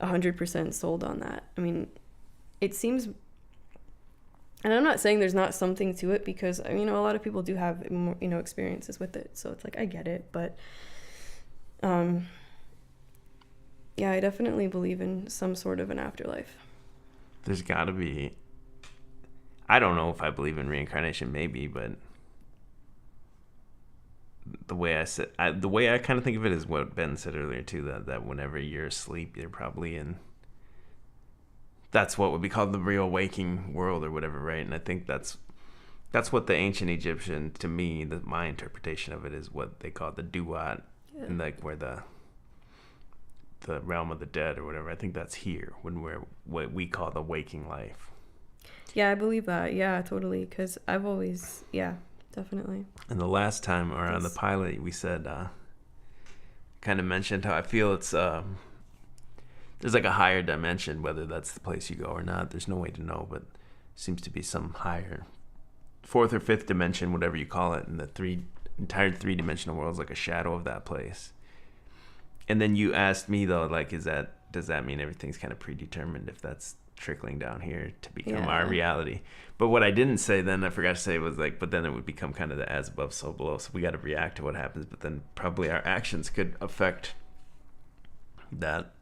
100% sold on that. I mean, it seems... And I'm not saying there's not something to it because, you know, a lot of people do have, you know, experiences with it. So it's like, I get it. But, yeah, I definitely believe in some sort of an afterlife. There's got to be... I don't know if I believe in reincarnation, maybe, but the way I kind of think of it is what Ben said earlier, too, that whenever you're asleep, you're probably in... That's what would be called the real waking world or whatever, right? And I think that's what the ancient Egyptian, to me, my interpretation of it is what they call the duat, and like where the realm of the dead or whatever. I think that's here when we're what we call the waking life. Yeah, I believe that. Yeah, totally. Because I've always, yeah, definitely. And the last time on the pilot, we said, kind of mentioned how I feel it's... there's like a higher dimension, whether that's the place you go or not. There's no way to know, but seems to be some higher fourth or fifth dimension, whatever you call it, and the entire three-dimensional world is like a shadow of that place. And then you asked me though, like, does that mean everything's kind of predetermined if that's trickling down here to become our reality? But what I didn't say then, I forgot to say, was like, but then it would become kind of the as above, so below. So we got to react to what happens, but then probably our actions could affect that.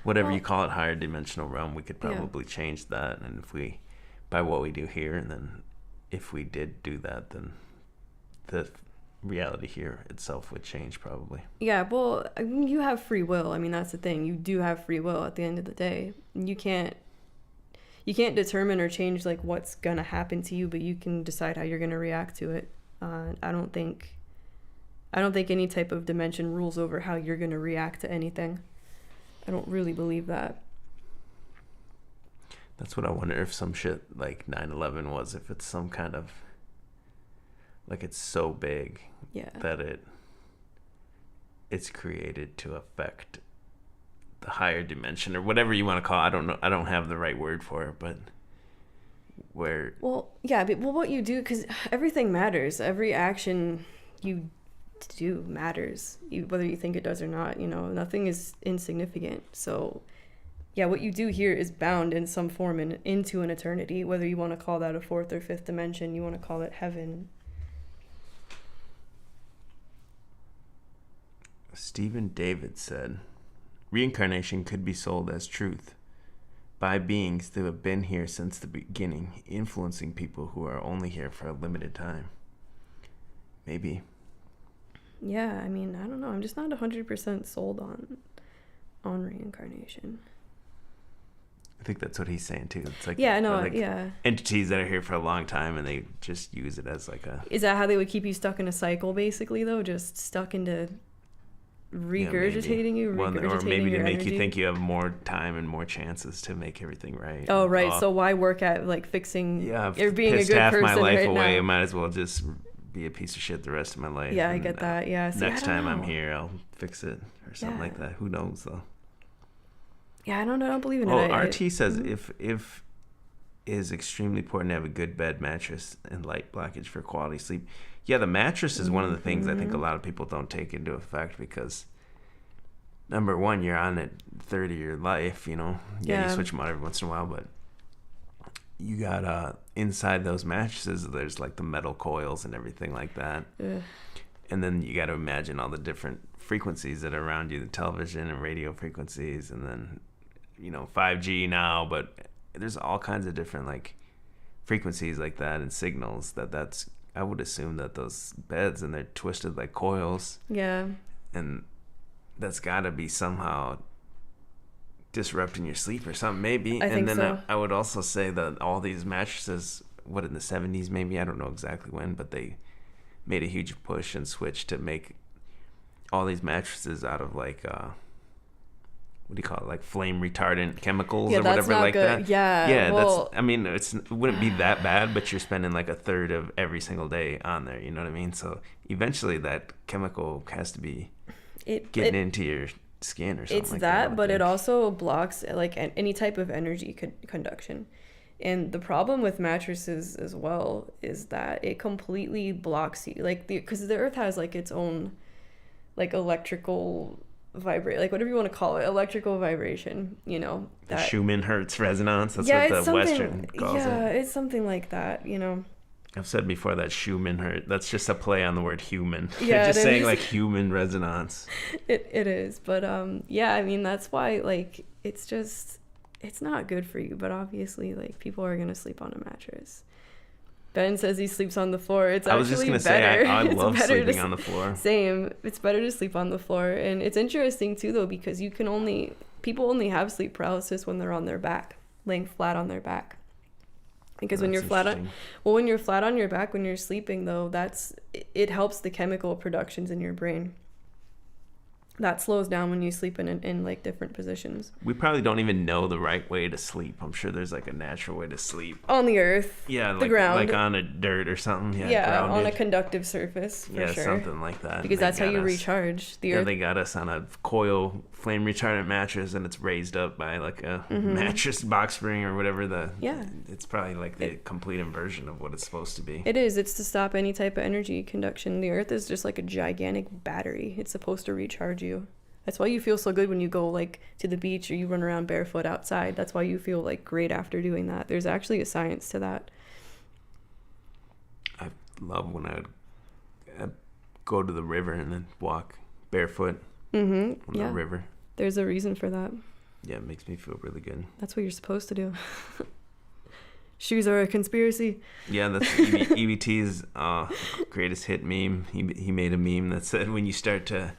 Whatever you call it, higher dimensional realm, we could probably change that. And if we, by what we do here, and then if we did do that, then the reality here itself would change probably. Yeah, well, I mean, you have free will. I mean, that's the thing. You do have free will at the end of the day. You can't determine or change like what's gonna happen to you, but you can decide how you're gonna react to it. I don't think any type of dimension rules over how you're gonna react to anything. I don't really believe that. That's what I wonder, if some shit like 9/11 was, if it's some kind of, like, it's so big that it's created to affect the higher dimension or whatever you want to call it. I don't know. I don't have the right word for it, but where... Well, yeah, but what you do, because everything matters. Every action you do matters, whether you think it does or not. You know, nothing is insignificant. So yeah, what you do here is bound in some form into an eternity, whether you want to call that a fourth or fifth dimension, you want to call it heaven. Stephen David said, reincarnation could be sold as truth by beings that have been here since the beginning, influencing people who are only here for a limited time. Maybe. Yeah, I mean, I don't know. I'm just not 100% sold on reincarnation. I think that's what he's saying too. It's like, yeah, no, like yeah, entities that are here for a long time and they just use it as like a. Is that how they would keep you stuck in a cycle, basically, though? Just stuck into regurgitating or maybe to make energy? you think you have more time and more chances to make everything right. Oh, right. So why work at like fixing or being a good half person my life right away. now? I might as well just be a piece of shit the rest of my life. Yeah, I get that. Yeah. See, next time I'm here, I'll fix it or something like that. Who knows though? Yeah, I don't know. I don't believe in it. RT says if it is extremely important to have a good bed mattress and light blockage for quality sleep. Yeah, the mattress is one of the things I think a lot of people don't take into effect because number one, you're on it third of your life, you know. Yeah, you switch them out every once in a while, but you got inside those mattresses there's like the metal coils and everything like that. And then you got to imagine all the different frequencies that are around you, the television and radio frequencies, and then 5G now, but there's all kinds of different like frequencies like that and signals that's I would assume that those beds and they're twisted like coils. Yeah. And that's got to be somehow disrupting your sleep or something, maybe. And then I would also say that all these mattresses, what, in the 70s maybe, I don't know exactly when, but they made a huge push and switch to make all these mattresses out of like what do you call it, like flame retardant chemicals or whatever like good. that. Yeah, well, that's, I mean, it wouldn't be that bad, but you're spending like a third of every single day on there, you know what I mean? So eventually that chemical has to be getting into your skin or something. It's like that, but it also blocks like any type of energy conduction. And the problem with mattresses as well is that it completely blocks you, like because the earth has like its own like electrical vibrate, like whatever you want to call it, electrical vibration, that Schumann Hertz resonance, that's what the Western calls it. Yeah, it's something like that, I've said before that Schumann Hertz, that's just a play on the word human. Yeah, just saying like human resonance. It is, but yeah, I mean that's why like it's not good for you, but obviously like people are gonna sleep on a mattress. Ben says he sleeps on the floor. It's actually better. I was just going to say, I love sleeping on the floor. Same. It's better to sleep on the floor. And it's interesting, too, though, because people only have sleep paralysis when they're on their back, laying flat on their back. Because when you're flat on your back, when you're sleeping, though, it helps the chemical productions in your brain. That slows down when you sleep in like different positions. We probably don't even know the right way to sleep. I'm sure there's like a natural way to sleep. On the earth. Yeah, the ground. Like on a dirt or something. Yeah, on a conductive surface, for sure. Something like that. Because that's how you recharge the earth. They got us on a coil flame retardant mattress and it's raised up by like a mattress box spring or whatever. It's probably like the complete inversion of what it's supposed to be. It is. It's to stop any type of energy conduction. The earth is just like a gigantic battery. It's supposed to recharge you. That's why you feel so good when you go like to the beach or you run around barefoot outside. That's why you feel like great after doing that. There's actually a science to that. I love when I'd go to the river and then walk barefoot on the river. There's a reason for that. Yeah, it makes me feel really good. That's what you're supposed to do. Shoes are a conspiracy. Yeah, that's EBT's greatest hit meme. He made a meme that said, when you start to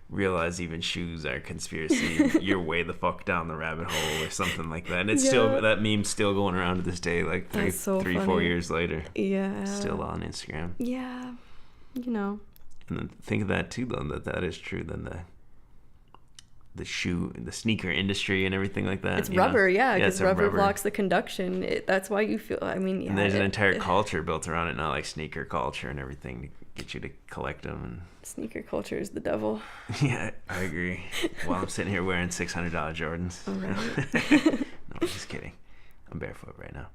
realize even shoes are a conspiracy, you're way the fuck down the rabbit hole or something like that. And it's still, that meme's still going around to this day, like 4 years later. Yeah. Still on Instagram. Yeah. And then think of that too, though, that is true. Then the sneaker industry and everything like that. It's rubber, because rubber blocks the conduction. That's why you feel, and there's an entire culture built around it now, like sneaker culture and everything, to get you to collect them. And sneaker culture is the devil. Yeah, I agree. While I'm sitting here wearing $600 Jordans. Oh, right. No, I'm just kidding. I'm barefoot right now.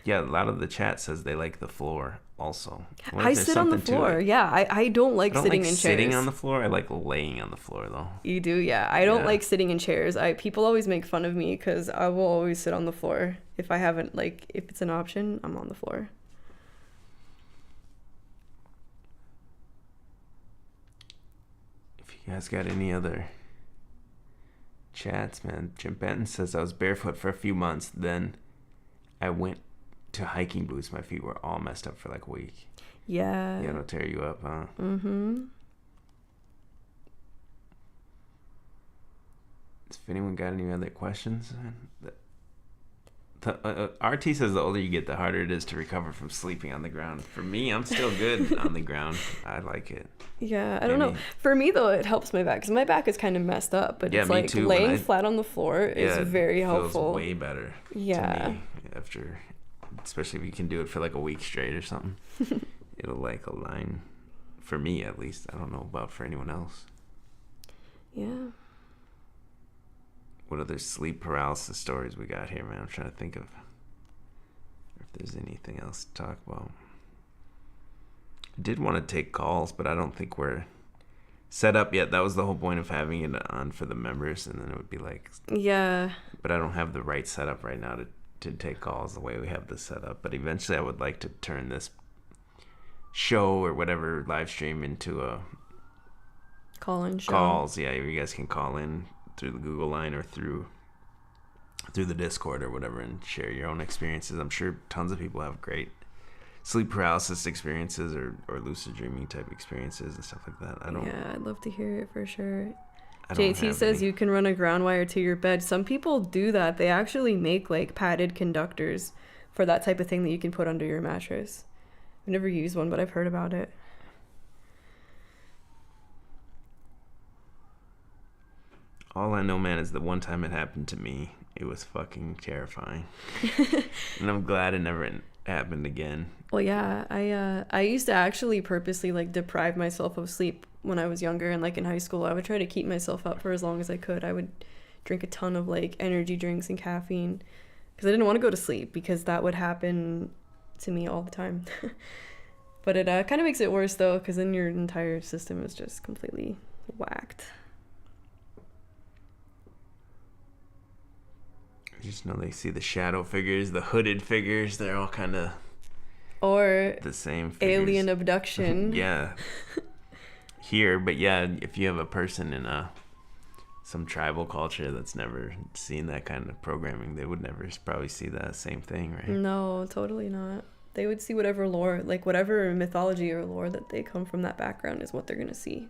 Yeah, a lot of the chat says they like the floor also. I sit on the floor. Yeah, I don't like sitting in chairs. Sitting on the floor. I like laying on the floor, though. You do, yeah. I don't like sitting in chairs. People always make fun of me because I will always sit on the floor. If it's an option, I'm on the floor. You guys got any other chats, man? Jim Benton says, I was barefoot for a few months, then I went to hiking boots. My feet were all messed up for like a week. Yeah. Yeah, it'll tear you up, huh? Mm-hmm. If anyone got any other questions? RT says the older you get, the harder it is to recover from sleeping on the ground. For me, I'm still good on the ground. I like it. Yeah, I don't know. For me, though, it helps my back because my back is kind of messed up. But it's like too. Laying flat on the floor is very helpful. Feels way better. Yeah. To me after, especially if you can do it for like a week straight or something. It'll like align. For me, at least. I don't know about for anyone else. Yeah. What other sleep paralysis stories we got here, man? I'm trying to think of if there's anything else to talk about. I did want to take calls, but I don't think we're set up yet. That was the whole point of having it on for the members, and then it would be like... Yeah. But I don't have the right setup right now to take calls the way we have this set up. But eventually I would like to turn this show or whatever live stream into a... Call-in show. Calls, yeah. You guys can call in through the Google line or through the Discord or whatever and share your own experiences. I'm sure tons of people have great sleep paralysis experiences or lucid dreaming type experiences and stuff like that. I'd love to hear it for sure. JT says you can run a ground wire to your bed. Some people do that. They actually make like padded conductors for that type of thing that you can put under your mattress. I've never used one, but I've heard about it. All I know, man, is the one time it happened to me, it was fucking terrifying. And I'm glad it never happened again. Well, yeah, I used to actually purposely like deprive myself of sleep when I was younger, and like in high school, I would try to keep myself up for as long as I could. I would drink a ton of like energy drinks and caffeine because I didn't want to go to sleep because that would happen to me all the time. But it kind of makes it worse though, because then your entire system is just completely whacked. I just know they see the shadow figures, the hooded figures. They're all kind of or the same figures. Alien abduction. Yeah. Here, but yeah, if you have a person in some tribal culture that's never seen that kind of programming, they would never probably see that same thing, right? No, totally not. They would see whatever lore, like whatever mythology or lore that they come from that background is what they're going to see.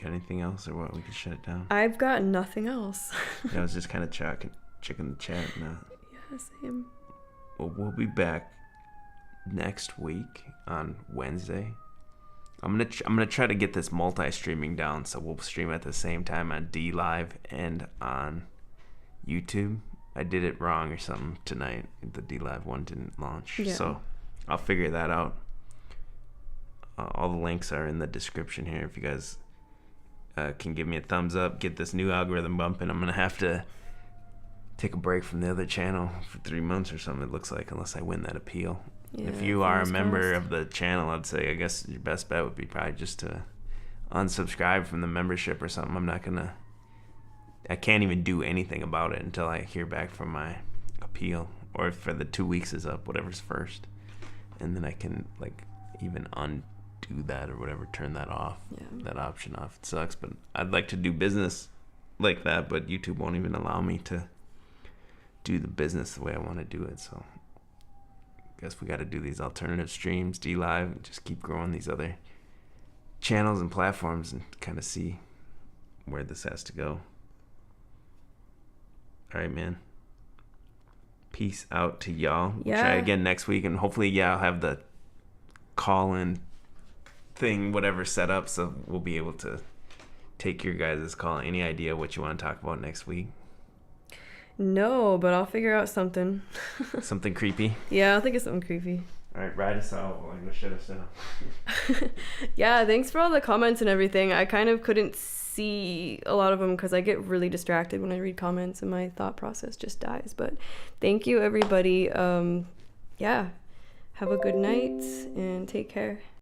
Got anything else or what? We can shut it down. I've got nothing else. Yeah, I was just kind of checking the chat now. Yeah, same. Well, we'll be back next week on Wednesday. I'm gonna try to get this multi-streaming down, so we'll stream at the same time on D Live and on YouTube. I did it wrong or something tonight. The D Live one didn't launch, so I'll figure that out. All the links are in the description here. If you guys can give me a thumbs up, get this new algorithm bumping. I'm gonna have to take a break from the other channel for 3 months or something, it looks like, unless I win that appeal. Yeah, if you are a member of the channel, I'd say I guess your best bet would be probably just to unsubscribe from the membership or something. I can't even do anything about it until I hear back from my appeal, or if for the 2 weeks is up, whatever's first, and then I can like even undo that or whatever, turn that off, that option off. It sucks, but I'd like to do business like that, but YouTube won't even allow me to do the business the way I want to do it. So I guess we got to do these alternative streams, D Live, and just keep growing these other channels and platforms and kind of see where this has to go. All right, man. Peace out to y'all. Yeah. Try again next week, and hopefully, I'll have the call-in thing, whatever, set up, so we'll be able to take your guys' call. Any idea what you want to talk about next week? No, but I'll figure out something. Something creepy? Yeah, I'll think of something creepy. All right, ride us out while I go shut us down. Yeah, thanks for all the comments and everything. I kind of couldn't see a lot of them because I get really distracted when I read comments and my thought process just dies. But thank you, everybody. Yeah, have a good night and take care.